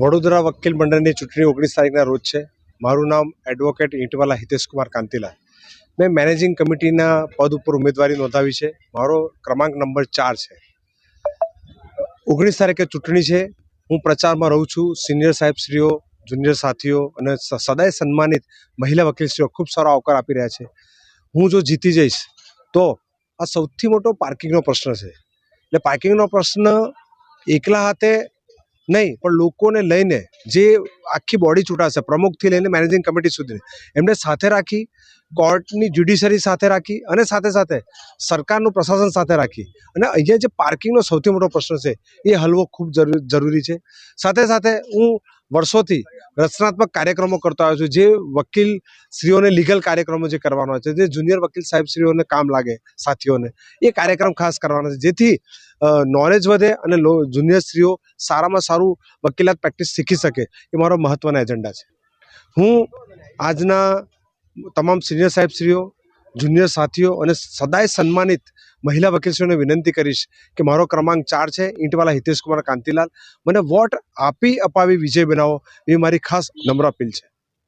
વડોદરા વકીલ મંડળની ચૂંટણી 19 તારીખના રોજ છે. મારું નામ એડવોકેટ ઈંટવાલા હિતેશકુમાર કાંતિલાલ. મેં મેનેજિંગ કમિટીના પદ ઉપર ઉમેદવારી નોંધાવી છે. મારો ક્રમાંક નંબર 4 છે. 19 તારીખે ચૂંટણી છે. હું પ્રચારમાં રહું છું. સિનિયર સાહેબશ્રીઓ, જુનિયર સાથીઓ અને સદાય સન્માનિત મહિલા વકીલશ્રીઓ ખૂબ સારો આવકાર આપી રહ્યા છે. હું જો જીતી જઈશ તો આ સૌથી મોટો પાર્કિંગનો પ્રશ્ન છે. એટલે પાર્કિંગનો પ્રશ્ન એકલા હાથે નહીં, પણ લોકોને લઈને જે આખી બોડી ચૂંટાશે, પ્રમુખથી લઈને મેનેજિંગ કમિટી સુધી, એમને સાથે રાખી, કોર્ટની જ્યુડિશરી સાથે રાખી અને સાથે સાથે સરકારનું પ્રશાસન સાથે રાખી અને અહીંયા જે પાર્કિંગનો સૌથી મોટો પ્રશ્ન છે એ હલવો ખૂબ જરૂરી છે. સાથે સાથે હું વર્ષોથી રચનાત્મક કાર્યક્રમો કરતો આવ્યો છું. જે વકીલ શ્રીઓને લીગલ કાર્યક્રમો જે કરવાનો છે, જે જુનિયર વકીલ સાહેબશ્રીઓને કામ લાગે, સાથીઓને એ કાર્યક્રમ ખાસ કરવાનો છે, જેથી નોલેજ વધે અને જુનિયર સ્ત્રીઓ સારામાં સારું વકીલાત પ્રેક્ટિસ શીખી શકે. એ મારો મહત્વનો એજન્ડા છે. હું આજના તમામ સિનિયર સાહેબશ્રીઓ, જુનિયર સાથીઓ અને સદાય સન્માનિત મહિલા વકીલશ્રીઓને વિનંતી કરીશ કે મારો ક્રમાંક 4 છે, ઈંટવાલા હિતેશકુમાર કાંતિલાલ. મને વોટ આપી અપાવી વિજય બનાવો, એ મારી ખાસ નમ્ર અપીલ છે.